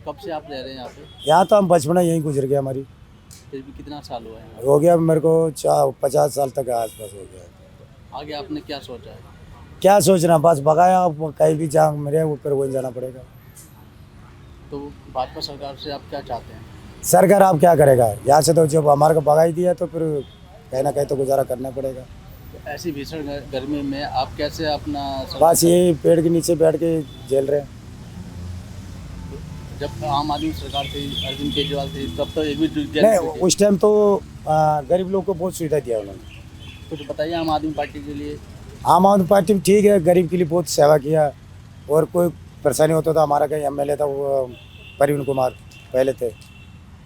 कब से आप रह रहे हैं यहाँ पे? यहाँ तो हम बचपना यहीं गुजर गया हमारी। फिर भी कितना साल हुआ है? हो गया मेरे को 50 साल तक आसपास हो गया। आगे आपने क्या सोचा है? क्या सोचना, बस भगाया, अब कहीं भी जहाँ मेरे ऊपर वहीं जाना पड़ेगा। तो भाजपा सरकार से आप क्या चाहते हैं? सरकार आप क्या करेगा, यहाँ से तो जब हमारे को भगा ही दिया तो फिर कहीं ना कहीं तो गुजारा करना पड़ेगा। तो ऐसी भीषण गर्मी में आप कैसे अपना बस ये पेड़ के नीचे बैठ के झेल रहे हैं। जब आम आदमी सरकार थी, अरविंद केजरीवाल थी, तब तो एक भी नहीं, उस टाइम तो गरीब लोग को बहुत सुविधा दिया उन्होंने। कुछ बताइए आम आदमी पार्टी के लिए। आम आदमी पार्टी में ठीक है, गरीब के लिए बहुत सेवा किया। और कोई परेशानी होता था, हमारा कहीं एमएलए था वो प्रवीण कुमार पहले थे,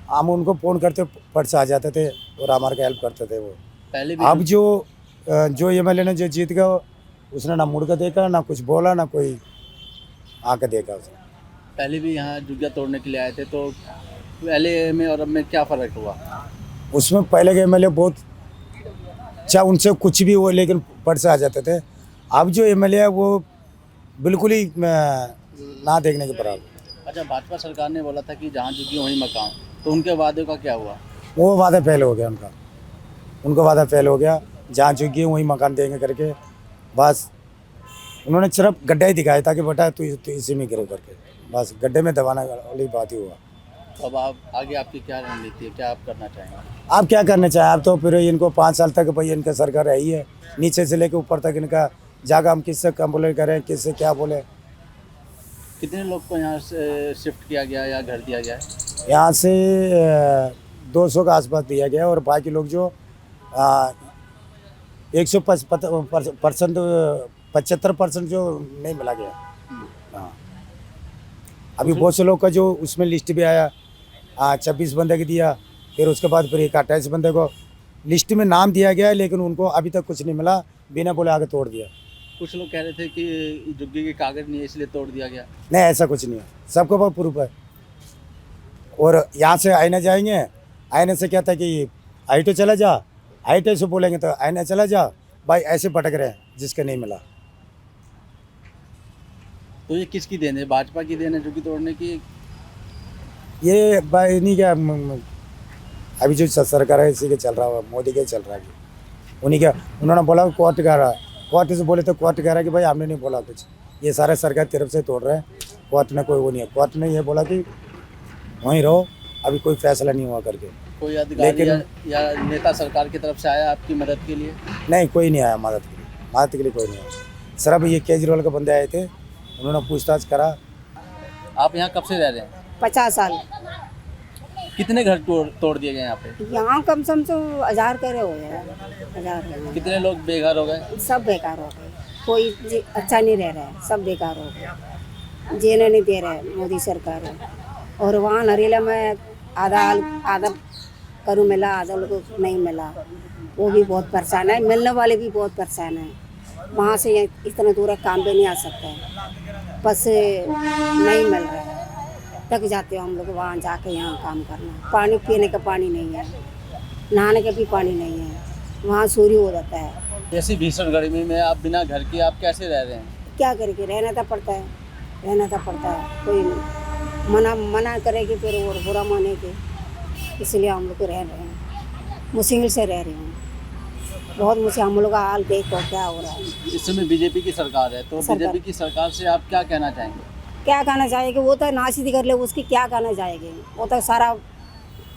हम उनको फ़ोन करते फट से आ जाते थे और हमारे को हेल्प करते थे वो। पहले भी अब जो एमएलए ने जो जीत गया उसने ना मुड़ के देखा, ना कुछ बोला, ना कोई आके देखा उसने। पहले भी यहाँ झुग्गियाँ तोड़ने के लिए आए थे, तो पहले में और अब में क्या फ़र्क हुआ? उसमें पहले के एमएलए बहुत चाहे उनसे कुछ भी हो लेकिन फट से आ जाते थे। अब जो एमएलए है वो बिल्कुल ही ना देखने के बराबर। अच्छा, भाजपा सरकार ने बोला था कि जहाँ झुग्गी वहीं मकान, तो उनके वादे का क्या हुआ? वो वादा फेल हो गया उनका वादा फेल हो गया। जहाँ चुकी वहीं मकान देंगे करके बस उन्होंने सिर्फ गड्ढा ही दिखाया था कि बेटा तू इसी में गिरे करके, बस गड्ढे में दबाना वाली बात ही हुआ। तो अब आप आगे आपकी क्या रणनीति है, क्या आप करना चाहेंगे? आप क्या करना चाहें, आप तो फिर इनको 5 साल तक भाई इनका सरकार रही है, नीचे से लेकर ऊपर तक इनका जागा, हम किससे कंप्लेंट करें, किससे क्या बोले। कितने लोग को यहाँ से शिफ्ट किया गया या घर दिया गया है? यहाँ से 200 के आसपास दिया गया और बाकी लोग जो 75% जो नहीं मिला गया। हाँ, अभी बहुत से लोग का जो उसमें लिस्ट भी आया 26 बंदे को दिया, फिर उसके बाद फिर 28 बंदे को लिस्ट में नाम दिया गया, लेकिन उनको अभी तक कुछ नहीं मिला, बिना बोले आगे तोड़ दिया। कुछ लोग कह रहे थे कि झुग्गी के कागज नहीं है इसलिए तोड़ दिया गया। नहीं, ऐसा कुछ नहीं है, सबको बहुत प्रूफ है। और यहाँ से आईने जाएंगे, आईने से क्या था कि आईटे चला जा, आईटे से बोलेंगे तो आईने चला जा, भाई ऐसे भटक रहे हैं जिसके नहीं मिला। तो ये किसकी देन है, भाजपा की देन है झुग्गी तोड़ने की? ये भाई नहीं क्या अभी जो सरकार है इसी के चल रहा है, मोदी के चल रहा है, उन्हीं का। उन्होंने बोला कोर्ट कह रहा है, कोर्ट से बोले तो कोर्ट कह रहा है कि भाई हमने नहीं बोला कुछ, ये सारे सरकार की तरफ से तोड़ रहे हैं, कोर्ट ने कोई वो नहीं है। कोर्ट ने ये बोला कि वहीं रहो, अभी कोई फैसला नहीं हुआ करके। कोई अधिकारी या नेता सरकार की तरफ से आया आपकी मदद के लिए? नहीं, कोई नहीं आया मदद के लिए कोई नहीं आया। सिर्फ ये केजरीवाल के बंदे आए थे, उन्होंने पूछताछ करा। आप यहाँ कब से रह रहे हैं? 50 साल। कितने घर तोड़ दिए गए यहाँ पे? यहाँ कम से कम तो 1000 करे हो गए, 1000। कितने लोग बेघर हो गए? सब बेकार हो गए, कोई अच्छा नहीं रह रहा है, सब बेकार हो गए, जीने नहीं दे रहे मोदी सरकार है। और वहाँ नरेला में आधा करू मिला, आधा लोग को नहीं मिला, वो भी बहुत परेशान है, मिलने वाले भी बहुत परेशान है। वहाँ से इतना दूर काम पे नहीं आ सकता है, बस नहीं मिल रहा है, थक जाते हो हम लोग वहाँ जाके यहाँ काम करना। पानी पीने का पानी नहीं है, नहाने का भी पानी नहीं है, वहाँ सूर्य हो जाता है। ऐसी भीषण गर्मी में आप बिना घर के आप कैसे रह रहे हैं? क्या करके रहना तो पड़ता है, कोई मना करेगी फिर और बुरा मानेगी, इसलिए हम लोग रह रहे हैं, मुश्किल से रह रहे हैं, बहुत मुश्किल। हम लोग का हाल देखो क्या हो रहा है। इस समय बीजेपी की सरकार है, तो बीजेपी की सरकार से आप क्या कहना चाहेंगे? क्या कहना चाहेंगे, वो तो नासीदी कर ले, उसकी क्या कहना चाहेंगे, वो तो सारा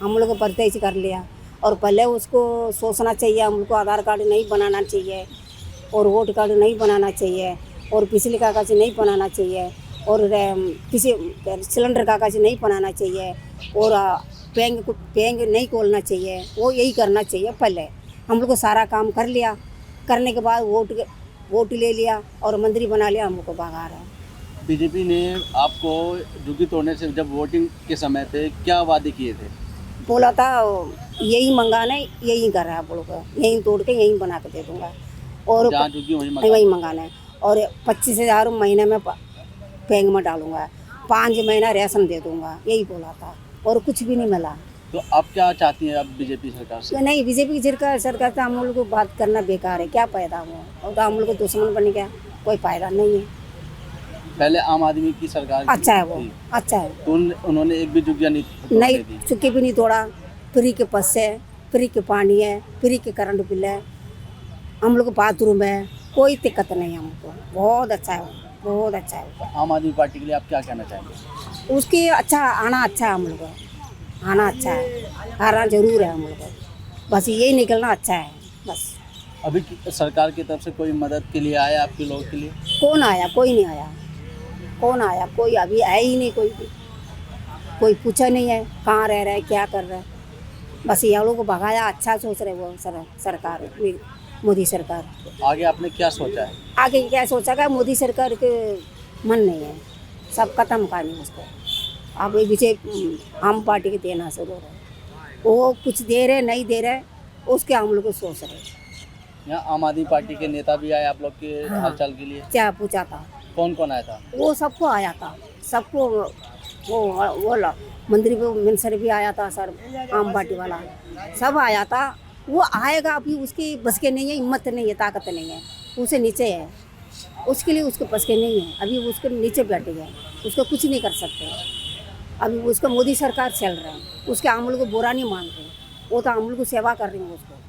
हम लोग परदेश कर लिया। और पहले उसको सोचना चाहिए, हम लोग को आधार कार्ड नहीं बनाना चाहिए, और वोट कार्ड नहीं बनाना चाहिए, और पिछले कागज नहीं बनाना चाहिए, और किसी सिलेंडर कागज नहीं बनाना चाहिए, और बैंक नहीं खोलना चाहिए। वो यही करना चाहिए। पहले हम लोग को सारा काम कर लिया, करने के बाद वोट ले लिया और मंत्री बना लिया, हम लोग को भगा रहा है। बीजेपी ने आपको झुग्गी तोड़ने से जब वोटिंग के समय पे क्या वादे किए थे? बोला था यही मंगाना है, यही कर रहा है, बोलो यहीं तोड़ के यहीं बना के दे दूँगा, और जहाँ झुग्गी वहीं मंगाना है, और 25,000 महीने में बैंक में डालूंगा, 5 महीना राशन दे दूँगा, यही बोला था, और कुछ भी नहीं मिला। तो आप क्या चाहती हैं अब बीजेपी सरकार से? नहीं, बीजेपी की सरकार से हम लोग को बात करना बेकार है, क्या फायदा हो, और तो हम लोग को दुश्मन बन गया, कोई फायदा नहीं है। पहले आम आदमी की सरकार अच्छा है वो, थी, अच्छा है। तो उन्होंने एक भी झुग्गियाँ नहीं तोड़ने नहीं दी। चुकी भी नहीं तोड़ा, फ्री के बस है, फ्री के पानी है, फ्री के करंट बिल है, हम लोग को बाथरूम है, कोई दिक्कत नहीं है हमको। बहुत अच्छा है वो, बहुत अच्छा है वो। आम आदमी पार्टी के लिए आप क्या कहना चाहेंगे? उसकी अच्छा आना अच्छा है हम लोग को, आना अच्छा है, आना जरूर है हम लोग को, बस यही निकलना अच्छा है बस। अभी सरकार की तरफ से कोई मदद के लिए आया आपके लोगों के लिए? कौन आया? कोई नहीं आया, कौन आया? कोई अभी आया ही नहीं, कोई भी कोई पूछा नहीं है कहाँ रह रहा है, क्या कर रहा है। बस ये लोग को भगाया, अच्छा सोच रहे वो सरकार, मोदी सरकार। तो आगे आपने क्या सोचा है? आगे क्या सोचा का, मोदी सरकार के मन नहीं है, सब खत्म कहानी उसको। अब ये पीछे आम पार्टी के देना शुरू हो रहा है, वो कुछ दे रहे नहीं दे रहे, उसके हम लोग को सोच रहे। यहाँ आम आदमी पार्टी के नेता भी आए आप लोग के हालचाल के लिए? क्या पूछा था? कौन कौन आया था? वो सबको आया था, सबको वो मंत्री को मिनिस्टर भी आया था सर, आम पार्टी वाला सब आया था। वो आएगा, अभी उसकी बस के नहीं है, हिम्मत नहीं है, ताकत नहीं है, उसे नीचे है, उसके लिए उसके बस के नहीं है, अभी उसके नीचे बैठ गया, उसको कुछ नहीं कर सकते। अभी उसका मोदी सरकार चल रहा है, उसके हम लोग को बुरा नहीं मानते, वो तो हम लोग को सेवा कर रही है उसको।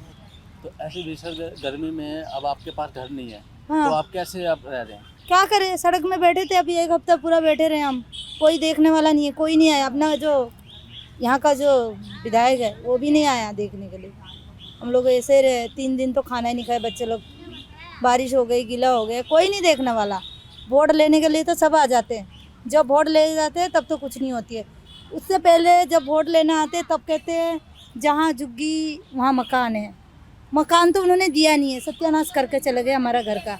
तो ऐसी भीषण गर्मी में अब आपके पास घर नहीं है, हाँ। तो आप कैसे आप रह रहे हैं? क्या करें, सड़क में बैठे थे, अभी 1 हफ्ता पूरा बैठे रहे हम, कोई देखने वाला नहीं है, कोई नहीं आया। अपना जो यहाँ का जो विधायक है वो भी नहीं आया देखने के लिए। हम लोग ऐसे रहे, 3 दिन तो खाना ही नहीं खाए बच्चे लोग, बारिश हो गई, गीला हो गया, कोई नहीं देखने वाला। वोट लेने के लिए तो सब आ जाते हैं, जब वोट ले जाते हैं तब तो कुछ नहीं होती है। उससे पहले जब वोट लेने आते तब कहते हैं जहाँ झुग्गी वहाँ मकान है। मकान तो उन्होंने दिया नहीं है, सत्यानाश करके चले गए हमारा घर का।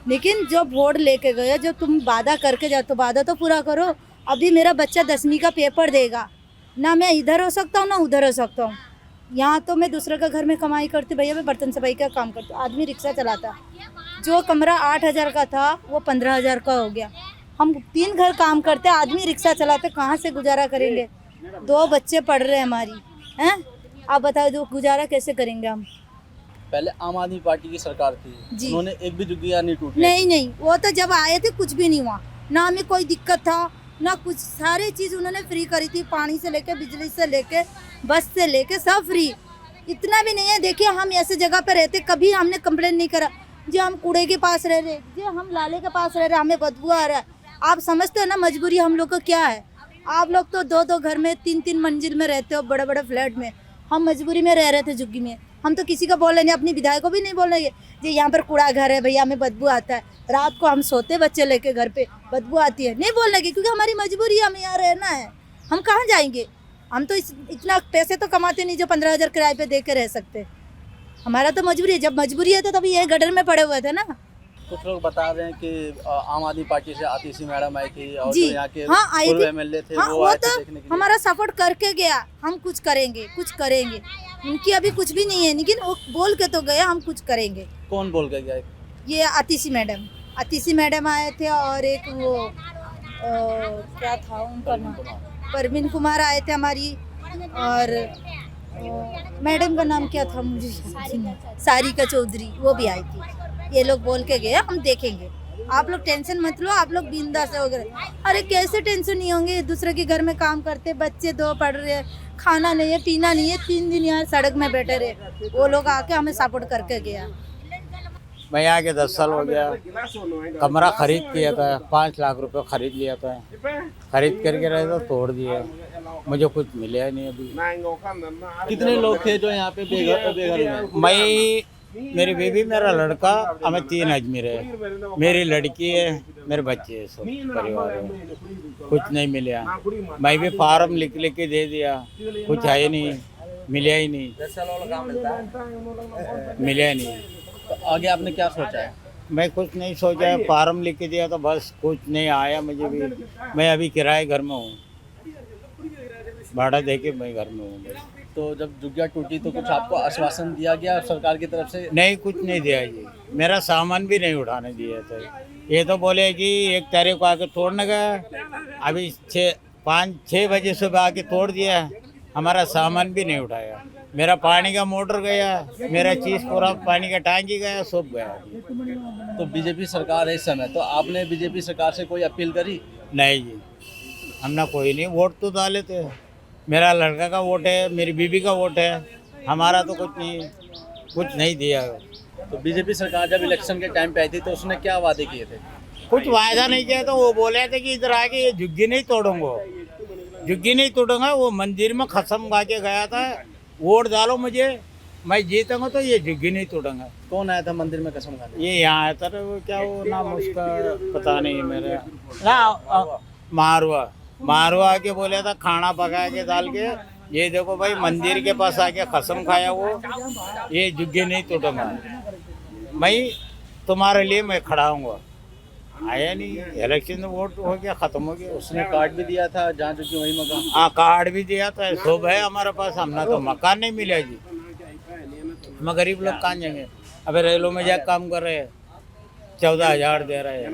लेकिन जब वोट लेके गए, जब तुम वादा करके जाओ तो वादा तो पूरा करो। अभी मेरा बच्चा 10वीं का पेपर देगा, ना मैं इधर हो सकता हूँ ना उधर हो सकता हूँ। यहाँ तो मैं दूसरे का घर में कमाई करती, भैया मैं बर्तन सफाई का काम करती हूँ, आदमी रिक्शा चलाता। जो कमरा 8,000 का था वो 15,000 का हो गया। हम 3 घर काम करते, आदमी रिक्शा चलाते, कहाँ से गुजारा करेंगे? 2 बच्चे पढ़ रहे हैं हमारी, हैं? आप बताओ जो गुजारा कैसे करेंगे हम? पहले आम आदमी पार्टी की सरकार थी, जी। उन्होंने एक भी झुग्गियाँ नहीं टूटी। नहीं, वो तो जब आए थे कुछ भी नहीं हुआ, ना हमें कोई दिक्कत था ना कुछ। सारी चीज़ उन्होंने फ्री करी थी, पानी से लेके, बिजली से लेके, बस से लेके, सब फ्री। इतना भी नहीं है, देखिए हम ऐसे जगह पे रहते, कभी हमने कंप्लेन नहीं करा। जो हम कूड़े के पास रह रहे, जो हम लाले के पास रह रहे, हमें बदबू आ रहा है। आप समझते हो ना मजबूरी हम लोग को क्या है? आप लोग तो 2-2 घर में, 3-3 मंजिल में रहते हो, बड़े बड़े फ्लैट में। हम मजबूरी में रह रहे थे झुग्गी में। हम तो किसी का बोल रहे नहीं, अपनी विधायक को भी नहीं बोल रहे जी यहाँ पर कूड़ा घर है भैया, हमें बदबू आता है। रात को हम सोते बच्चे लेके घर पे, बदबू आती है, नहीं बोल लगे, क्योंकि हमारी मजबूरी है, हमें यहाँ रहना है। हम कहाँ जाएंगे? हम तो इतना पैसे तो कमाते नहीं जो 15,000 किराए पे दे के रह सकते। हमारा तो मजबूरी है, जब मजबूरी है तो तभी ये गटर में पड़े हुए थे ना। कुछ लोग बता रहे हैं कि आम आदमी पार्टी से आतिशी मैडम आई थी और जी, जो यहाँ के हाँ, आई पूर्व थी। एमएलए थे हाँ, वो वो आए थे तो देखने के लिए। हमारा सपोर्ट करके गया, हम कुछ करेंगे, कुछ करेंगे। उनकी अभी कुछ भी नहीं है, लेकिन वो बोल के तो गया हम कुछ करेंगे। कौन बोल के गया? ये आतिशी मैडम आए थे, और एक वो क्या था उनका नाम, परवीन कुमार आए थे हमारी, और मैडम का नाम क्या था मुझे याद नहीं, सारिका चौधरी, वो भी आई थी। ये लोग बोल के गए हम देखेंगे, आप लोग टेंशन मत लो, आप लोग बिंदास हो गए। अरे कैसे टेंशन नहीं होंगे? दूसरे के घर में काम करते, बच्चे 2 पढ़ रहे हैं, खाना नहीं है, पीना नहीं है, 3 दिन यहाँ सड़क में बैठे रहे। वो लोग आके हमें सपोर्ट करके गया। मैं यहाँ के 10 साल हो गया। कमरा खरीद किया था, 5 लाख रुपए खरीद लिया था। खरीद करके रहे तो तोड़ दिया, मुझे कुछ मिला ही नहीं अभी। कितने लोग थे जो यहाँ पे बेघर हुए? मैं, मेरी बीवी, मेरा लड़का, हमें 3 आदमी रहे। मेरी लड़की है, मेरे बच्चे है, सब परिवार है। कुछ नहीं मिला। मैं भी फार्म लिख के दे दिया, कुछ है नहीं, मिला ही नहीं, मिला ही नहीं। तो आगे आपने क्या सोचा है? मैं कुछ नहीं सोचा है, फार्म लिख के दिया तो बस, कुछ नहीं आया मुझे भी। मैं अभी किराए घर में हूँ, भाड़ा दे के मैं घर में हूँ बस। तो जब झुग्गियाँ टूटी तो कुछ आपको आश्वासन दिया गया सरकार की तरफ से? नहीं, कुछ नहीं दिया जी, मेरा सामान भी नहीं उठाने दिया था। ये तो बोले कि 1 तारीख को आके तोड़ने गया, अभी 5-6 बजे सुबह आके तोड़ दिया, हमारा सामान भी नहीं उठाया। मेरा पानी का मोटर गया, मेरा चीज पूरा पानी का टांकी गया, सब गया। तो बीजेपी सरकार है इस समय, तो आपने बीजेपी सरकार से कोई अपील करी? नहीं जी, हमने कोई नहीं, वोट तो डाले थे। मेरा लड़का का वोट है, मेरी बीबी का वोट है, हमारा तो कुछ नहीं दिया। तो बीजेपी सरकार जब इलेक्शन के टाइम पे आई थी तो उसने क्या वादे किए थे? कुछ वायदा नहीं किया, तो वो बोले थे कि इधर आके ये झुग्गी नहीं तोड़ूंगा, झुग्गी नहीं तोड़ूंगा। वो मंदिर में कसम खा के गया था, वोट डालो मुझे, मैं जीतूंगा तो ये झुग्गी नहीं तोड़ूंगा। कौन आया था मंदिर में कसम खाने? ये यहाँ आया था, वो क्या वो नाम उसका पता नहीं मेरे ना, मारवा के बोले था, खाना पका के डाल के, ये देखो भाई मंदिर के पास आके कसम खाया वो, ये झुग्गी नहीं तोड़ूंगा, मैं तुम्हारे लिए मैं खड़ा हूँगा। आया नहीं, इलेक्शन में वोट हो गया, खत्म हो गया। उसने कार्ड भी दिया था जहाँ चुकी वही मकान। हाँ, कार्ड भी दिया था, सब है हमारे पास, हमने तो मकान नहीं मिला जी। हम गरीब लोग कहाँ जाएंगे? अबे रेलों में जाकर काम कर रहे हैं, 14,000 दे रहे हैं।